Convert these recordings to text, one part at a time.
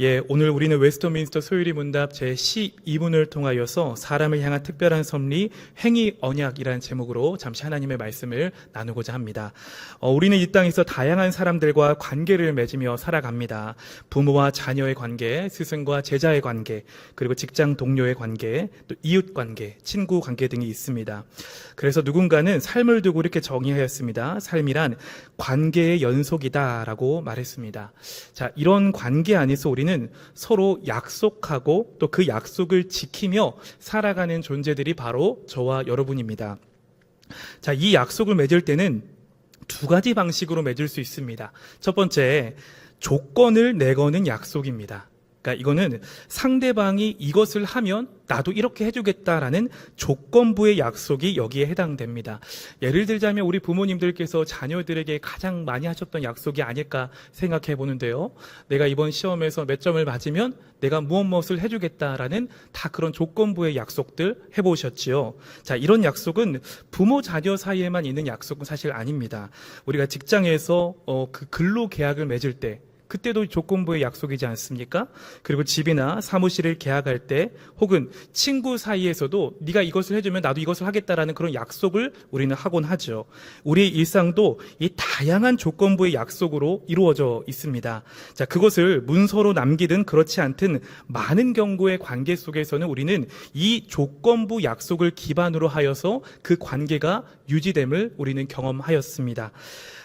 예, 오늘 우리는 웨스트민스터 소유리 문답 제12문을 통하여서 사람을 향한 특별한 섭리, 행위 언약이라는 제목으로 잠시 하나님의 말씀을 나누고자 합니다. 우리는 이 땅에서 다양한 사람들과 관계를 맺으며 살아갑니다. 부모와 자녀의 관계, 스승과 제자의 관계, 그리고 직장 동료의 관계, 또 이웃 관계, 친구 관계 등이 있습니다. 그래서 누군가는 삶을 두고 이렇게 정의하였습니다. 삶이란 관계의 연속이다라고 말했습니다. 자, 이런 관계 안에서 우리는 서로 약속하고 또 그 약속을 지키며 살아가는 존재들이 바로 저와 여러분입니다. 자, 이 약속을 맺을 때는 두 가지 방식으로 맺을 수 있습니다. 첫 번째, 조건을 내거는 약속입니다. 그러니까 이거는 상대방이 이것을 하면 나도 이렇게 해주겠다라는 조건부의 약속이 여기에 해당됩니다. 예를 들자면 우리 부모님들께서 자녀들에게 가장 많이 하셨던 약속이 아닐까 생각해 보는데요. 내가 이번 시험에서 몇 점을 맞으면 내가 무엇을 해주겠다라는 다 그런 조건부의 약속들 해보셨지요. 자, 이런 약속은 부모 자녀 사이에만 있는 약속은 사실 아닙니다. 우리가 직장에서 그 근로 계약을 맺을 때 그때도 조건부의 약속이지 않습니까? 그리고 집이나 사무실을 계약할 때 혹은 친구 사이에서도 네가 이것을 해주면 나도 이것을 하겠다라는 그런 약속을 우리는 하곤 하죠. 우리의 일상도 이 다양한 조건부의 약속으로 이루어져 있습니다. 자, 그것을 문서로 남기든 그렇지 않든 많은 경우의 관계 속에서는 우리는 이 조건부 약속을 기반으로 하여서 그 관계가 유지됨을 우리는 경험하였습니다.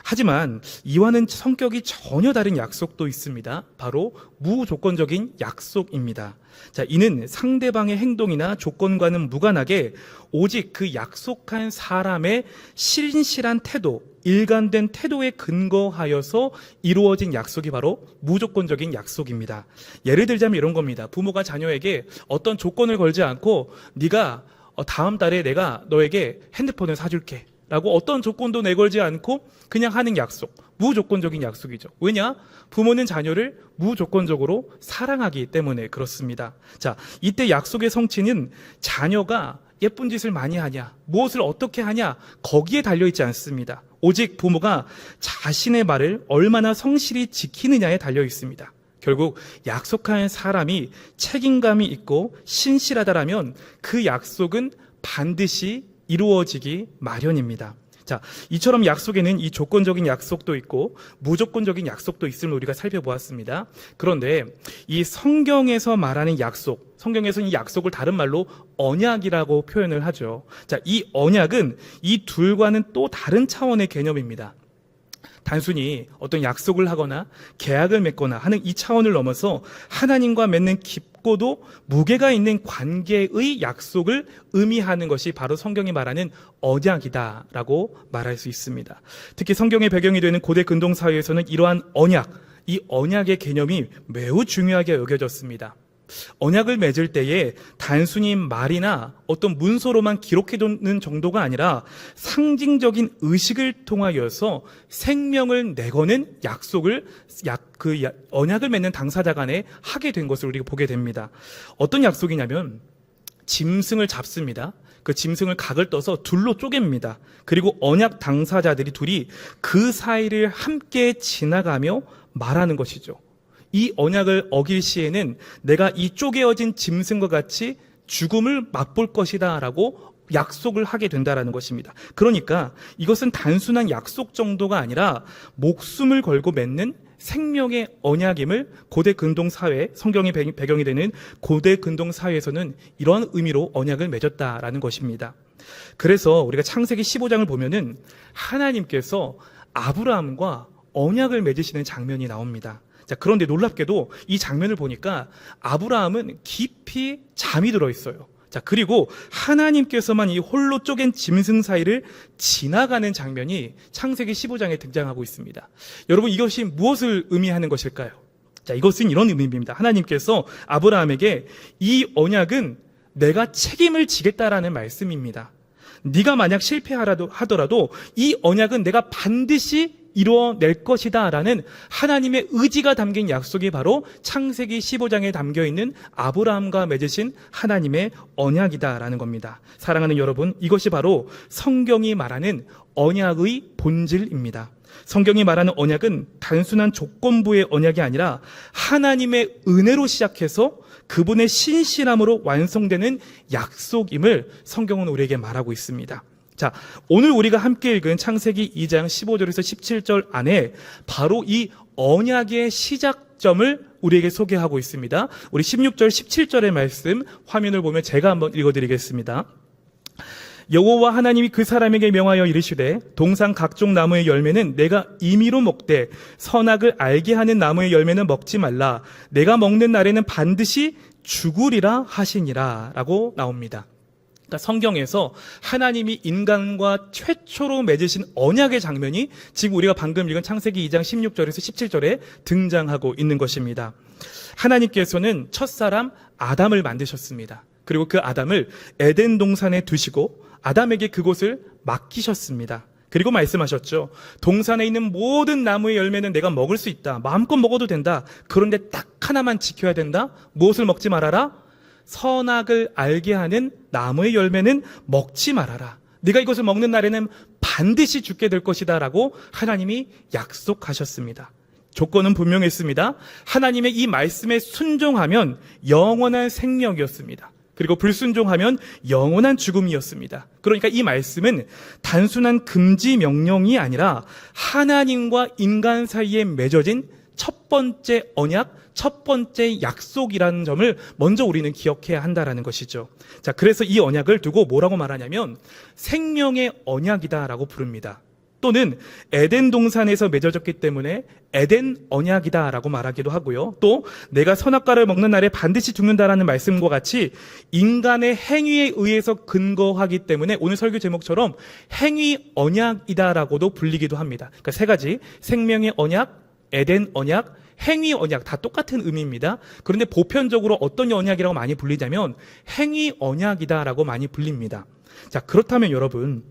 하지만 이와는 성격이 전혀 다른 약속도 있습니다. 바로 무조건적인 약속입니다. 자, 이는 상대방의 행동이나 조건과는 무관하게 오직 그 약속한 사람의 신실한 태도, 일관된 태도에 근거하여서 이루어진 약속이 바로 무조건적인 약속입니다. 예를 들자면 이런 겁니다. 부모가 자녀에게 어떤 조건을 걸지 않고 네가 다음 달에 내가 너에게 핸드폰을 사줄게 라고 어떤 조건도 내걸지 않고 그냥 하는 약속, 무조건적인 약속이죠. 왜냐? 부모는 자녀를 무조건적으로 사랑하기 때문에 그렇습니다. 자, 이때 약속의 성취는 자녀가 예쁜 짓을 많이 하냐, 무엇을 어떻게 하냐, 거기에 달려있지 않습니다. 오직 부모가 자신의 말을 얼마나 성실히 지키느냐에 달려있습니다. 결국 약속한 사람이 책임감이 있고 신실하다라면 그 약속은 반드시 이루어지기 마련입니다. 자, 이처럼 약속에는 이 조건적인 약속도 있고 무조건적인 약속도 있음을 우리가 살펴보았습니다. 그런데 이 성경에서 말하는 약속, 성경에서는 이 약속을 다른 말로 언약이라고 표현을 하죠. 자, 이 언약은 이 둘과는 또 다른 차원의 개념입니다. 단순히 어떤 약속을 하거나 계약을 맺거나 하는 이 차원을 넘어서 하나님과 맺는 깊고도 무게가 있는 관계의 약속을 의미하는 것이 바로 성경이 말하는 언약이다라고 말할 수 있습니다. 특히 성경의 배경이 되는 고대 근동 사회에서는 이러한 언약, 이 언약의 개념이 매우 중요하게 여겨졌습니다. 언약을 맺을 때에 단순히 말이나 어떤 문서로만 기록해두는 정도가 아니라 상징적인 의식을 통하여서 생명을 내거는 약속을 언약을 맺는 당사자 간에 하게 된 것을 우리가 보게 됩니다. 어떤 약속이냐면 짐승을 잡습니다. 그 짐승을 각을 떠서 둘로 쪼갭니다. 그리고 언약 당사자들이 둘이 그 사이를 함께 지나가며 말하는 것이죠. 이 언약을 어길 시에는 내가 이 쪼개어진 짐승과 같이 죽음을 맛볼 것이다 라고 약속을 하게 된다는 것입니다. 그러니까 이것은 단순한 약속 정도가 아니라 목숨을 걸고 맺는 생명의 언약임을 고대 근동 사회, 성경의 배경이 되는 고대 근동 사회에서는 이런 의미로 언약을 맺었다라는 것입니다. 그래서 우리가 창세기 15장을 보면은 하나님께서 아브라함과 언약을 맺으시는 장면이 나옵니다. 자, 그런데 놀랍게도 이 장면을 보니까 아브라함은 깊이 잠이 들어 있어요. 자, 그리고 하나님께서만 이 홀로 쪼갠 짐승 사이를 지나가는 장면이 창세기 15장에 등장하고 있습니다. 여러분, 이것이 무엇을 의미하는 것일까요? 자, 이것은 이런 의미입니다. 하나님께서 아브라함에게 이 언약은 내가 책임을 지겠다라는 말씀입니다. 네가 만약 실패하더라도 이 언약은 내가 반드시 이루어낼 것이다 라는 하나님의 의지가 담긴 약속이 바로 창세기 15장에 담겨있는 아브라함과 맺으신 하나님의 언약이다 라는 겁니다. 사랑하는 여러분, 이것이 바로 성경이 말하는 언약의 본질입니다. 성경이 말하는 언약은 단순한 조건부의 언약이 아니라 하나님의 은혜로 시작해서 그분의 신실함으로 완성되는 약속임을 성경은 우리에게 말하고 있습니다. 자, 오늘 우리가 함께 읽은 창세기 2장 15절에서 17절 안에 바로 이 언약의 시작점을 우리에게 소개하고 있습니다. 우리 16절, 17절의 말씀 화면을 보면 제가 한번 읽어드리겠습니다. 여호와 하나님이 그 사람에게 명하여 이르시되 동산 각종 나무의 열매는 내가 임의로 먹되 선악을 알게 하는 나무의 열매는 먹지 말라. 내가 먹는 날에는 반드시 죽으리라 하시니라 라고 나옵니다. 그러니까 성경에서 하나님이 인간과 최초로 맺으신 언약의 장면이 지금 우리가 방금 읽은 창세기 2장 16절에서 17절에 등장하고 있는 것입니다. 하나님께서는 첫사람 아담을 만드셨습니다. 그리고 그 아담을 에덴 동산에 두시고 아담에게 그곳을 맡기셨습니다. 그리고 말씀하셨죠. 동산에 있는 모든 나무의 열매는 내가 먹을 수 있다. 마음껏 먹어도 된다. 그런데 딱 하나만 지켜야 된다. 무엇을 먹지 말아라? 선악을 알게 하는 나무의 열매는 먹지 말아라. 네가 이것을 먹는 날에는 반드시 죽게 될 것이다 라고 하나님이 약속하셨습니다. 조건은 분명했습니다. 하나님의 이 말씀에 순종하면 영원한 생명이었습니다. 그리고 불순종하면 영원한 죽음이었습니다. 그러니까 이 말씀은 단순한 금지 명령이 아니라 하나님과 인간 사이에 맺어진 첫 번째 언약, 첫 번째 약속이라는 점을 먼저 우리는 기억해야 한다는 것이죠. 자, 그래서 이 언약을 두고 뭐라고 말하냐면 생명의 언약이다라고 부릅니다. 또는 에덴 동산에서 맺어졌기 때문에 에덴 언약이다라고 말하기도 하고요. 또 내가 선악과를 먹는 날에 반드시 죽는다라는 말씀과 같이 인간의 행위에 의해서 근거하기 때문에 오늘 설교 제목처럼 행위 언약이다라고도 불리기도 합니다. 그러니까 세 가지, 생명의 언약, 에덴 언약, 행위 언약 다 똑같은 의미입니다. 그런데 보편적으로 어떤 언약이라고 많이 불리냐면 행위 언약이다라고 많이 불립니다. 자, 그렇다면 여러분,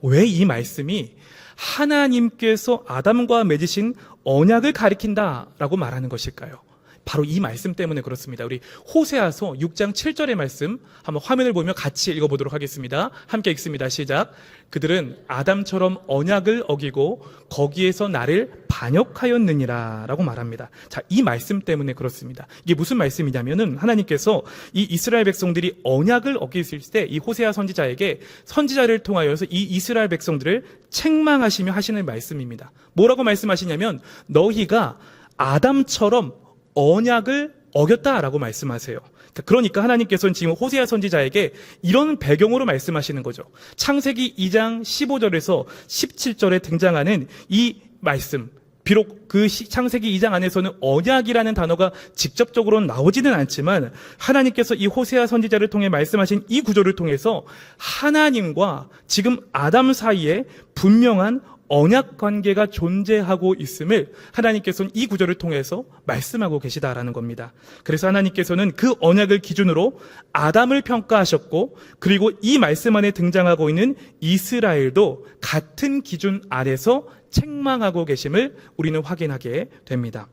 왜 이 말씀이 하나님께서 아담과 맺으신 언약을 가리킨다라고 말하는 것일까요? 바로 이 말씀 때문에 그렇습니다. 우리 호세아서 6장 7절의 말씀 한번 화면을 보며 같이 읽어보도록 하겠습니다. 함께 읽습니다. 시작. 그들은 아담처럼 언약을 어기고 거기에서 나를 반역하였느니라 라고 말합니다. 자, 이 말씀 때문에 그렇습니다. 이게 무슨 말씀이냐면은 하나님께서 이 이스라엘 백성들이 언약을 어겼을 때 이 호세아 선지자에게 선지자를 통하여서 이 이스라엘 백성들을 책망하시며 하시는 말씀입니다. 뭐라고 말씀하시냐면 너희가 아담처럼 언약을 어겼다라고 말씀하세요. 그러니까 하나님께서는 지금 호세아 선지자에게 이런 배경으로 말씀하시는 거죠. 창세기 2장 15절에서 17절에 등장하는 이 말씀, 비록 그 창세기 2장 안에서는 언약이라는 단어가 직접적으로는 나오지는 않지만 하나님께서 이 호세아 선지자를 통해 말씀하신 이 구조를 통해서 하나님과 지금 아담 사이에 분명한 언약 관계가 존재하고 있음을 하나님께서는 이 구절을 통해서 말씀하고 계시다라는 겁니다. 그래서 하나님께서는 그 언약을 기준으로 아담을 평가하셨고 그리고 이 말씀 안에 등장하고 있는 이스라엘도 같은 기준 아래서 책망하고 계심을 우리는 확인하게 됩니다.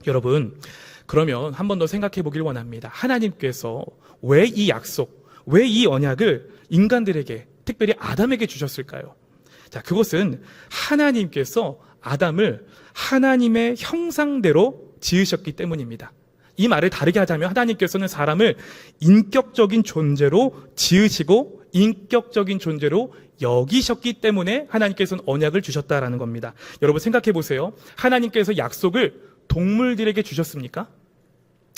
여러분, 그러면 한 번 더 생각해 보길 원합니다. 하나님께서 왜 이 약속, 왜 이 언약을 인간들에게, 특별히 아담에게 주셨을까요? 자, 그것은 하나님께서 아담을 하나님의 형상대로 지으셨기 때문입니다. 이 말을 다르게 하자면 하나님께서는 사람을 인격적인 존재로 지으시고 인격적인 존재로 여기셨기 때문에 하나님께서는 언약을 주셨다라는 겁니다. 여러분 생각해 보세요. 하나님께서 약속을 동물들에게 주셨습니까?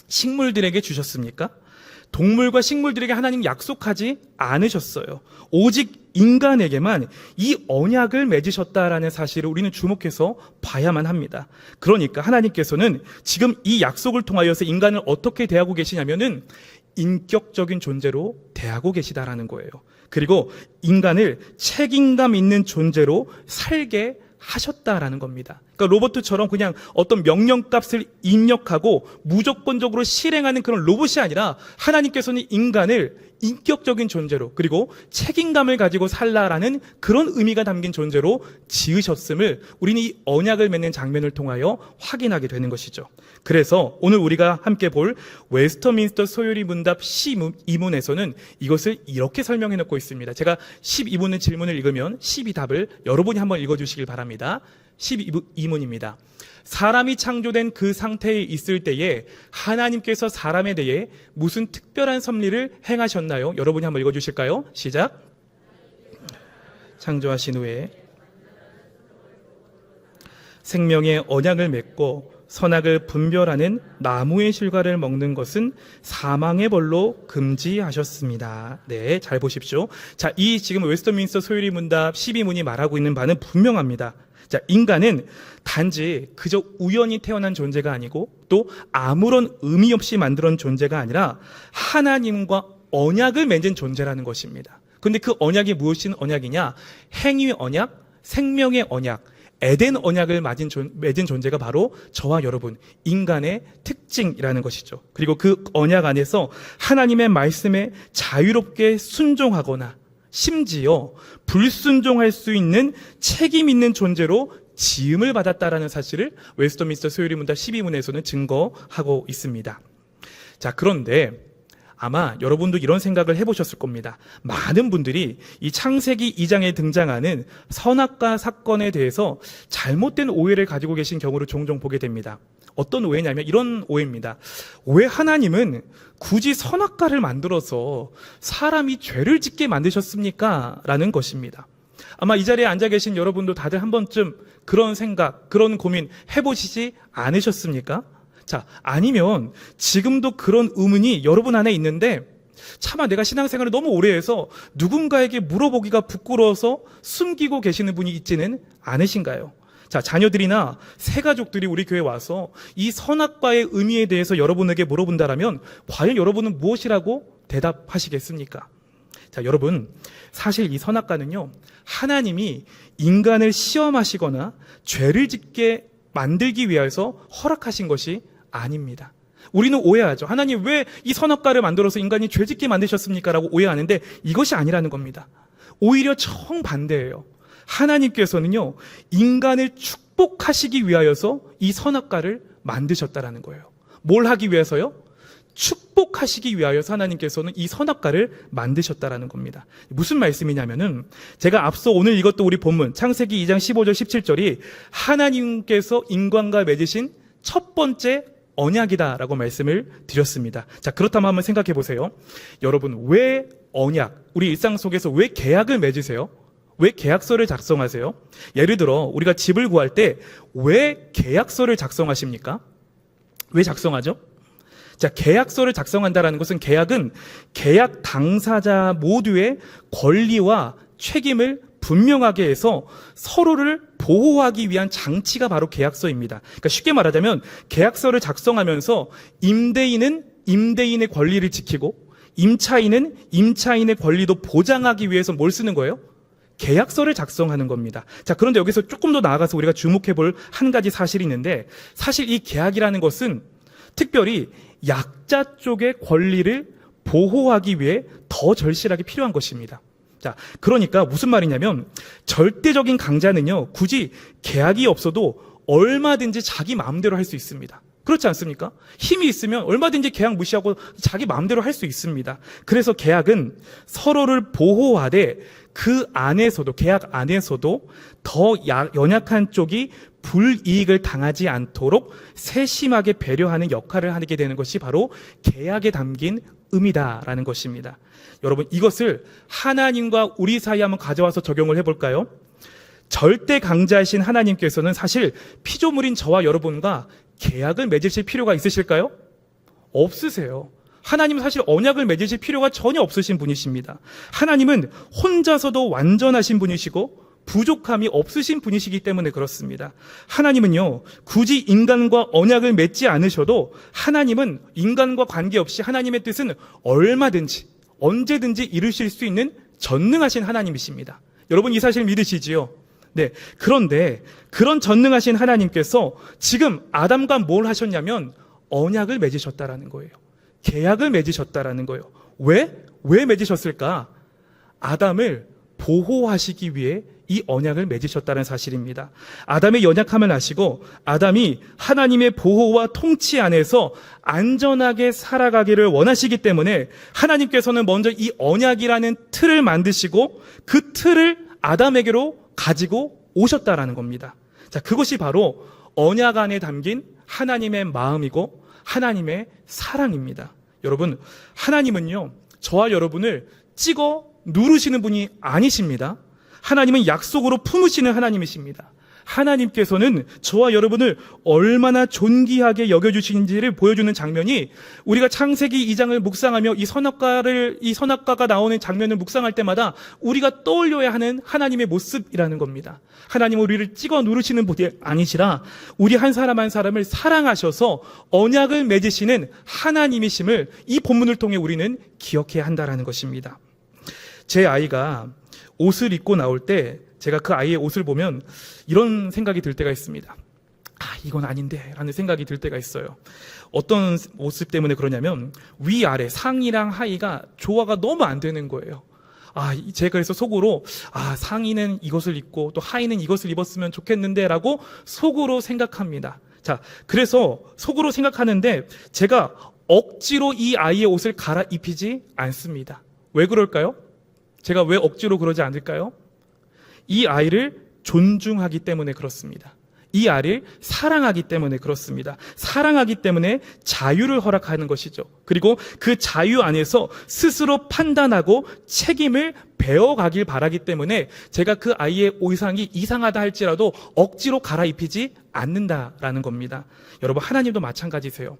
식물들에게 주셨습니까? 동물과 식물들에게 하나님 약속하지 않으셨어요. 오직 인간에게만 이 언약을 맺으셨다라는 사실을 우리는 주목해서 봐야만 합니다. 그러니까 하나님께서는 지금 이 약속을 통하여서 인간을 어떻게 대하고 계시냐면은 인격적인 존재로 대하고 계시다라는 거예요. 그리고 인간을 책임감 있는 존재로 살게 하셨다라는 겁니다. 그러니까 로봇처럼 그냥 어떤 명령값을 입력하고 무조건적으로 실행하는 그런 로봇이 아니라 하나님께서는 인간을 인격적인 존재로 그리고 책임감을 가지고 살라라는 그런 의미가 담긴 존재로 지으셨음을 우리는 이 언약을 맺는 장면을 통하여 확인하게 되는 것이죠. 그래서 오늘 우리가 함께 볼 웨스터민스터 소요리 문답 12문에서는 이것을 이렇게 설명해 놓고 있습니다. 제가 12문의 질문을 읽으면 12답을 여러분이 한번 읽어주시길 바랍니다. 12문입니다. 사람이 창조된 그 상태에 있을 때에 하나님께서 사람에 대해 무슨 특별한 섭리를 행하셨나요? 여러분이 한번 읽어주실까요? 시작. 창조하신 후에 생명의 언약을 맺고 선악을 분별하는 나무의 실과를 먹는 것은 사망의 벌로 금지하셨습니다. 네, 잘 보십시오. 자, 이 지금 웨스터민스터 소요리 문답 12문이 말하고 있는 바는 분명합니다. 자, 인간은 단지 그저 우연히 태어난 존재가 아니고 또 아무런 의미 없이 만들어낸 존재가 아니라 하나님과 언약을 맺은 존재라는 것입니다. 그런데 그 언약이 무엇인 언약이냐? 행위의 언약, 생명의 언약, 에덴 언약을 맺은 존재가 바로 저와 여러분, 인간의 특징이라는 것이죠. 그리고 그 언약 안에서 하나님의 말씀에 자유롭게 순종하거나 심지어 불순종할 수 있는 책임 있는 존재로 지음을 받았다라는 사실을 웨스터민스터 소요리 문답 12문에서는 증거하고 있습니다. 자, 그런데 아마 여러분도 이런 생각을 해보셨을 겁니다. 많은 분들이 이 창세기 2장에 등장하는 선악과 사건에 대해서 잘못된 오해를 가지고 계신 경우를 종종 보게 됩니다. 어떤 오해냐면 이런 오해입니다. 왜 하나님은 굳이 선악과를 만들어서 사람이 죄를 짓게 만드셨습니까? 라는 것입니다. 아마 이 자리에 앉아 계신 여러분도 다들 한 번쯤 그런 생각, 그런 고민 해보시지 않으셨습니까? 자, 아니면 지금도 그런 의문이 여러분 안에 있는데 차마 내가 신앙생활을 너무 오래 해서 누군가에게 물어보기가 부끄러워서 숨기고 계시는 분이 있지는 않으신가요? 자, 자녀들이나 새가족들이 우리 교회에 와서 이 선악과의 의미에 대해서 여러분에게 물어본다라면 과연 여러분은 무엇이라고 대답하시겠습니까? 자, 여러분, 사실 이 선악과는요, 하나님이 인간을 시험하시거나 죄를 짓게 만들기 위해서 허락하신 것이 아닙니다. 우리는 오해하죠. 하나님 왜 이 선악과를 만들어서 인간이 죄짓게 만드셨습니까? 라고 오해하는데 이것이 아니라는 겁니다. 오히려 정반대예요. 하나님께서는요, 인간을 축복하시기 위하여서 이 선악과를 만드셨다라는 거예요. 뭘 하기 위해서요? 축복하시기 위하여서 하나님께서는 이 선악과를 만드셨다라는 겁니다. 무슨 말씀이냐면은 제가 앞서 오늘 이것도 우리 본문 창세기 2장 15절 17절이 하나님께서 인간과 맺으신 첫 번째 언약이다라고 말씀을 드렸습니다. 자, 그렇다면 한번 생각해 보세요. 여러분, 왜 언약, 우리 일상 속에서 왜 계약을 맺으세요? 왜 계약서를 작성하세요? 예를 들어 우리가 집을 구할 때 왜 계약서를 작성하십니까? 왜 작성하죠? 자, 계약서를 작성한다라는 것은 계약은 계약 당사자 모두의 권리와 책임을 분명하게 해서 서로를 보호하기 위한 장치가 바로 계약서입니다. 그러니까 쉽게 말하자면 계약서를 작성하면서 임대인은 임대인의 권리를 지키고 임차인은 임차인의 권리도 보장하기 위해서 뭘 쓰는 거예요? 계약서를 작성하는 겁니다. 자, 그런데 여기서 조금 더 나아가서 우리가 주목해 볼 한 가지 사실이 있는데 사실 이 계약이라는 것은 특별히 약자 쪽의 권리를 보호하기 위해 더 절실하게 필요한 것입니다. 자, 그러니까 무슨 말이냐면 절대적인 강자는요, 굳이 계약이 없어도 얼마든지 자기 마음대로 할 수 있습니다. 그렇지 않습니까? 힘이 있으면 얼마든지 계약 무시하고 자기 마음대로 할 수 있습니다. 그래서 계약은 서로를 보호하되 그 안에서도, 계약 안에서도 더 연약한 쪽이 불이익을 당하지 않도록 세심하게 배려하는 역할을 하게 되는 것이 바로 계약에 담긴 의미다라는 것입니다. 여러분, 이것을 하나님과 우리 사이에 한번 가져와서 적용을 해볼까요? 절대 강자이신 하나님께서는 사실 피조물인 저와 여러분과 계약을 맺으실 필요가 있으실까요? 없으세요. 하나님은 사실 언약을 맺으실 필요가 전혀 없으신 분이십니다. 하나님은 혼자서도 완전하신 분이시고 부족함이 없으신 분이시기 때문에 그렇습니다. 하나님은요, 굳이 인간과 언약을 맺지 않으셔도 하나님은 인간과 관계없이 하나님의 뜻은 얼마든지 언제든지 이루실 수 있는 전능하신 하나님이십니다. 여러분, 이 사실 믿으시지요? 네. 그런데 그런 전능하신 하나님께서 지금 아담과 뭘 하셨냐면 언약을 맺으셨다라는 거예요. 계약을 맺으셨다라는 거예요. 왜 맺으셨을까? 아담을 보호하시기 위해 이 언약을 맺으셨다는 사실입니다. 아담의 연약함을 아시고 아담이 하나님의 보호와 통치 안에서 안전하게 살아가기를 원하시기 때문에 하나님께서는 먼저 이 언약이라는 틀을 만드시고 그 틀을 아담에게로 가지고 오셨다라는 겁니다. 자, 그것이 바로 언약 안에 담긴 하나님의 마음이고 하나님의 사랑입니다. 여러분, 하나님은요, 저와 여러분을 찍어 누르시는 분이 아니십니다. 하나님은 약속으로 품으시는 하나님이십니다. 하나님께서는 저와 여러분을 얼마나 존귀하게 여겨주시는지를 보여주는 장면이 우리가 창세기 2장을 묵상하며 이 선악과가 나오는 장면을 묵상할 때마다 우리가 떠올려야 하는 하나님의 모습이라는 겁니다. 하나님은 우리를 찍어 누르시는 분이 아니시라 우리 한 사람 한 사람을 사랑하셔서 언약을 맺으시는 하나님이심을 이 본문을 통해 우리는 기억해야 한다는 것입니다. 제 아이가 옷을 입고 나올 때 제가 그 아이의 옷을 보면 이런 생각이 들 때가 있습니다. 이건 아닌데 라는 생각이 들 때가 있어요. 어떤 모습 때문에 그러냐면 위아래 상의랑 하의가 조화가 너무 안 되는 거예요. 제가 그래서 속으로 상의는 이것을 입고 또 하의는 이것을 입었으면 좋겠는데 라고 속으로 생각합니다. 자, 그래서 속으로 생각하는데 제가 억지로 이 아이의 옷을 갈아입히지 않습니다. 왜 그럴까요? 제가 왜 억지로 그러지 않을까요? 이 아이를 존중하기 때문에 그렇습니다. 이 아이를 사랑하기 때문에 그렇습니다. 사랑하기 때문에 자유를 허락하는 것이죠. 그리고 그 자유 안에서 스스로 판단하고 책임을 배워가길 바라기 때문에 제가 그 아이의 의상이 이상하다 할지라도 억지로 갈아입히지 않는다라는 겁니다. 여러분, 하나님도 마찬가지세요.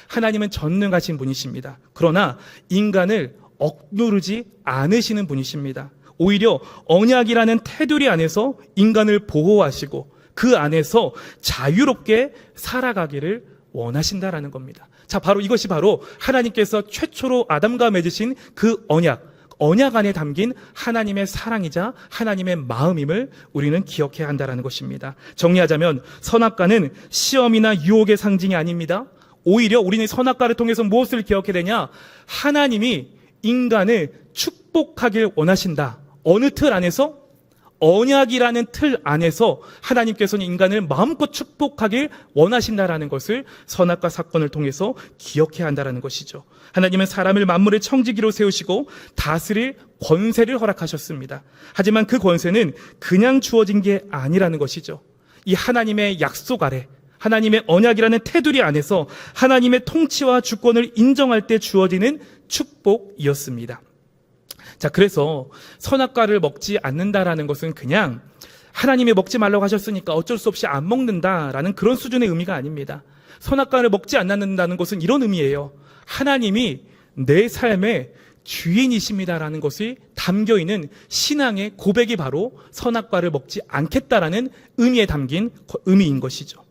하나님은 전능하신 분이십니다. 그러나 인간을 억누르지 않으시는 분이십니다. 오히려 언약이라는 테두리 안에서 인간을 보호하시고 그 안에서 자유롭게 살아가기를 원하신다라는 겁니다. 자, 바로 이것이 바로 하나님께서 최초로 아담과 맺으신 그 언약 안에 담긴 하나님의 사랑이자 하나님의 마음임을 우리는 기억해야 한다는 것입니다. 정리하자면 선악과는 시험이나 유혹의 상징이 아닙니다. 오히려 우리는 선악과를 통해서 무엇을 기억해야 되냐? 하나님이 인간을 축복하길 원하신다. 어느 틀 안에서? 언약이라는 틀 안에서 하나님께서는 인간을 마음껏 축복하길 원하신다라는 것을 선악과 사건을 통해서 기억해야 한다는 것이죠. 하나님은 사람을 만물의 청지기로 세우시고 다스릴 권세를 허락하셨습니다. 하지만 그 권세는 그냥 주어진 게 아니라는 것이죠. 이 하나님의 약속 아래, 하나님의 언약이라는 테두리 안에서 하나님의 통치와 주권을 인정할 때 주어지는 축복이었습니다. 자, 그래서 선악과를 먹지 않는다라는 것은 그냥 하나님이 먹지 말라고 하셨으니까 어쩔 수 없이 안 먹는다라는 그런 수준의 의미가 아닙니다. 선악과를 먹지 않는다는 것은 이런 의미예요. 하나님이 내 삶의 주인이십니다라는 것이 담겨있는 신앙의 고백이 바로 선악과를 먹지 않겠다라는 의미에 담긴 의미인 것이죠.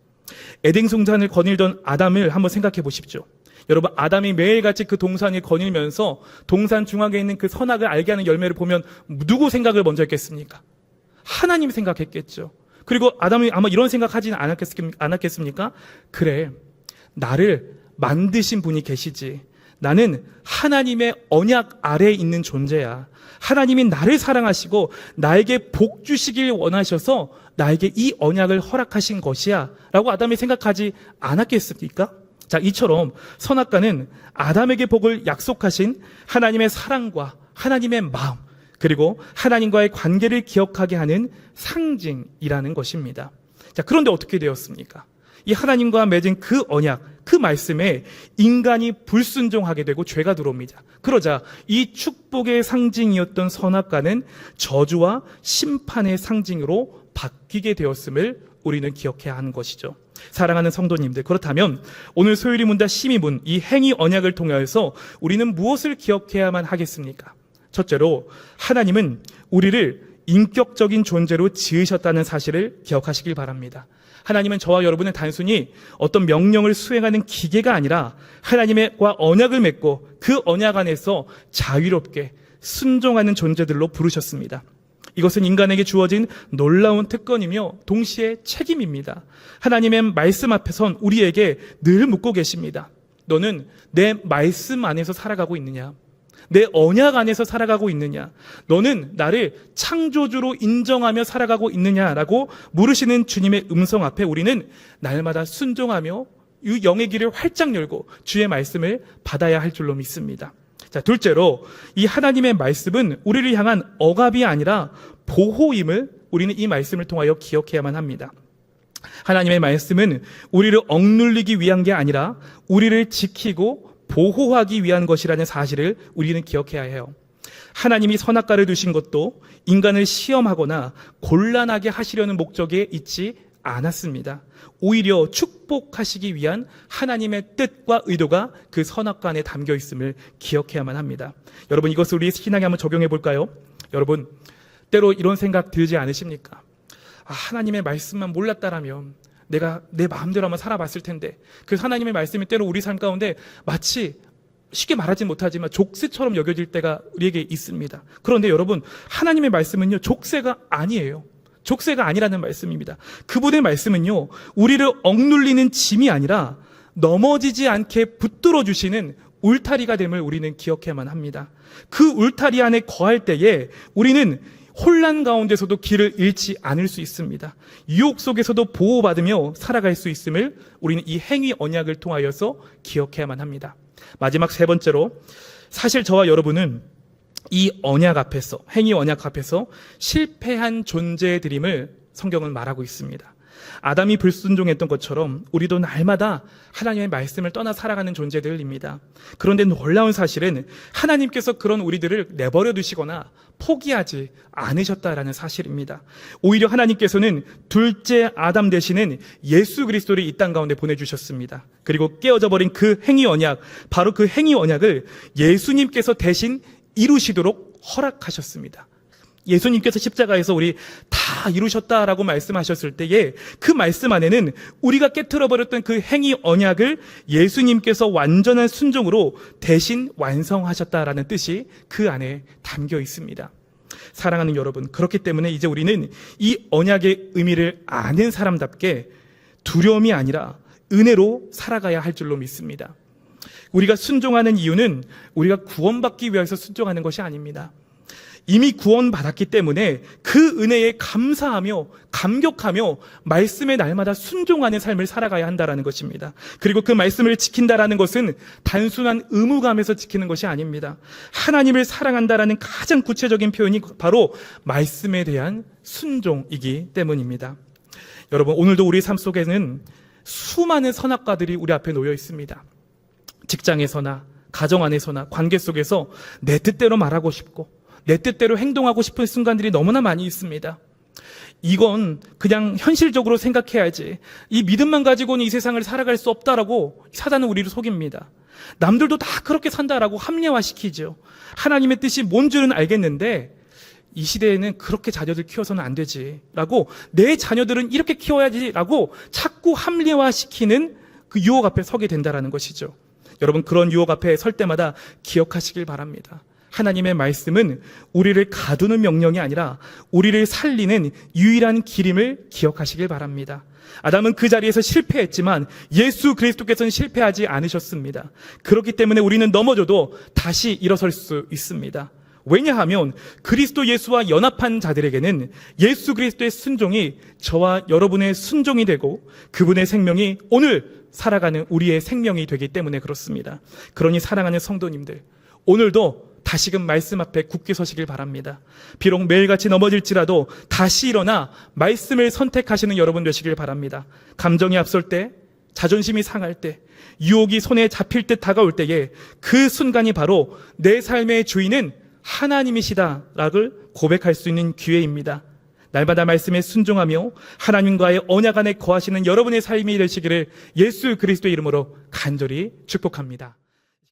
에덴 동산을 거닐던 아담을 한번 생각해 보십시오. 여러분, 아담이 매일같이 그 동산을 거닐면서 동산 중앙에 있는 그 선악을 알게 하는 열매를 보면 누구 생각을 먼저 했겠습니까? 하나님 생각했겠죠. 그리고 아담이 아마 이런 생각하지는 않았겠습니까? 그래, 나를 만드신 분이 계시지. 나는 하나님의 언약 아래에 있는 존재야. 하나님이 나를 사랑하시고 나에게 복 주시길 원하셔서 나에게 이 언약을 허락하신 것이야 라고 아담이 생각하지 않았겠습니까? 자, 이처럼 선악과는 아담에게 복을 약속하신 하나님의 사랑과 하나님의 마음, 그리고 하나님과의 관계를 기억하게 하는 상징이라는 것입니다. 자, 그런데 어떻게 되었습니까? 이 하나님과 맺은 그 언약, 그 말씀에 인간이 불순종하게 되고 죄가 들어옵니다. 그러자 이 축복의 상징이었던 선악과는 저주와 심판의 상징으로 바뀌게 되었음을 우리는 기억해야 하는 것이죠. 사랑하는 성도님들, 그렇다면 오늘 소율이 문답 12문 이 행위 언약을 통하여서 우리는 무엇을 기억해야만 하겠습니까? 첫째로 하나님은 우리를 인격적인 존재로 지으셨다는 사실을 기억하시길 바랍니다. 하나님은 저와 여러분을 단순히 어떤 명령을 수행하는 기계가 아니라 하나님과 언약을 맺고 그 언약 안에서 자유롭게 순종하는 존재들로 부르셨습니다. 이것은 인간에게 주어진 놀라운 특권이며 동시에 책임입니다. 하나님의 말씀 앞에선 우리에게 늘 묻고 계십니다. 너는 내 말씀 안에서 살아가고 있느냐? 내 언약 안에서 살아가고 있느냐? 너는 나를 창조주로 인정하며 살아가고 있느냐라고 물으시는 주님의 음성 앞에 우리는 날마다 순종하며 이 영의 길을 활짝 열고 주의 말씀을 받아야 할 줄로 믿습니다. 자, 둘째로 이 하나님의 말씀은 우리를 향한 억압이 아니라 보호임을 우리는 이 말씀을 통하여 기억해야만 합니다. 하나님의 말씀은 우리를 억눌리기 위한 게 아니라 우리를 지키고 보호하기 위한 것이라는 사실을 우리는 기억해야 해요. 하나님이 선악과를 두신 것도 인간을 시험하거나 곤란하게 하시려는 목적에 있지 않았습니다. 오히려 축복하시기 위한 하나님의 뜻과 의도가 그 선악과 안에 담겨 있음을 기억해야만 합니다. 여러분, 이것을 우리 신앙에 한번 적용해 볼까요? 여러분, 때로 이런 생각 들지 않으십니까? 하나님의 말씀만 몰랐다라면 내가 내 마음대로 한번 살아봤을 텐데, 그 하나님의 말씀이 때로 우리 삶 가운데 마치 쉽게 말하지 못하지만 족쇄처럼 여겨질 때가 우리에게 있습니다. 그런데 여러분, 하나님의 말씀은요, 족쇄가 아니에요. 족쇄가 아니라는 말씀입니다. 그분의 말씀은요, 우리를 억눌리는 짐이 아니라 넘어지지 않게 붙들어 주시는 울타리가 됨을 우리는 기억해야만 합니다. 그 울타리 안에 거할 때에 우리는 혼란 가운데서도 길을 잃지 않을 수 있습니다. 유혹 속에서도 보호받으며 살아갈 수 있음을 우리는 이 행위 언약을 통하여서 기억해야만 합니다. 마지막 세 번째로, 사실 저와 여러분은 이 언약 앞에서, 행위 언약 앞에서 실패한 존재들임을 성경은 말하고 있습니다. 아담이 불순종했던 것처럼 우리도 날마다 하나님의 말씀을 떠나 살아가는 존재들입니다. 그런데 놀라운 사실은 하나님께서 그런 우리들을 내버려 두시거나 포기하지 않으셨다라는 사실입니다. 오히려 하나님께서는 둘째 아담 되시는 예수 그리스도를 이 땅 가운데 보내주셨습니다. 그리고 깨어져 버린 그 행위 언약, 바로 그 행위 언약을 예수님께서 대신 이루시도록 허락하셨습니다. 예수님께서 십자가에서 우리 다 이루셨다라고 말씀하셨을 때에 그 말씀 안에는 우리가 깨트려버렸던 그 행위 언약을 예수님께서 완전한 순종으로 대신 완성하셨다라는 뜻이 그 안에 담겨 있습니다. 사랑하는 여러분, 그렇기 때문에 이제 우리는 이 언약의 의미를 아는 사람답게 두려움이 아니라 은혜로 살아가야 할 줄로 믿습니다. 우리가 순종하는 이유는 우리가 구원받기 위해서 순종하는 것이 아닙니다. 이미 구원받았기 때문에 그 은혜에 감사하며 감격하며 말씀에 날마다 순종하는 삶을 살아가야 한다는 것입니다. 그리고 그 말씀을 지킨다라는 것은 단순한 의무감에서 지키는 것이 아닙니다. 하나님을 사랑한다라는 가장 구체적인 표현이 바로 말씀에 대한 순종이기 때문입니다. 여러분, 오늘도 우리 삶 속에는 수많은 선악과들이 우리 앞에 놓여 있습니다. 직장에서나 가정 안에서나 관계 속에서 내 뜻대로 말하고 싶고 내 뜻대로 행동하고 싶은 순간들이 너무나 많이 있습니다. 이건 그냥 현실적으로 생각해야지, 이 믿음만 가지고는 이 세상을 살아갈 수 없다라고 사단은 우리를 속입니다. 남들도 다 그렇게 산다라고 합리화시키죠. 하나님의 뜻이 뭔 줄은 알겠는데 이 시대에는 그렇게 자녀들 키워서는 안 되지라고, 내 자녀들은 이렇게 키워야지라고 자꾸 합리화시키는 그 유혹 앞에 서게 된다라는 것이죠. 여러분, 그런 유혹 앞에 설 때마다 기억하시길 바랍니다. 하나님의 말씀은 우리를 가두는 명령이 아니라 우리를 살리는 유일한 길임을 기억하시길 바랍니다. 아담은 그 자리에서 실패했지만 예수 그리스도께서는 실패하지 않으셨습니다. 그렇기 때문에 우리는 넘어져도 다시 일어설 수 있습니다. 왜냐하면 그리스도 예수와 연합한 자들에게는 예수 그리스도의 순종이 저와 여러분의 순종이 되고 그분의 생명이 오늘 살아가는 우리의 생명이 되기 때문에 그렇습니다. 그러니 사랑하는 성도님들, 오늘도 다시금 말씀 앞에 굳게 서시길 바랍니다. 비록 매일같이 넘어질지라도 다시 일어나 말씀을 선택하시는 여러분 되시길 바랍니다. 감정이 앞설 때, 자존심이 상할 때, 유혹이 손에 잡힐 듯 다가올 때에 그 순간이 바로 내 삶의 주인은 하나님이시다라고 고백할 수 있는 기회입니다. 날마다 말씀에 순종하며 하나님과의 언약 안에 거하시는 여러분의 삶이 되시기를 예수 그리스도의 이름으로 간절히 축복합니다.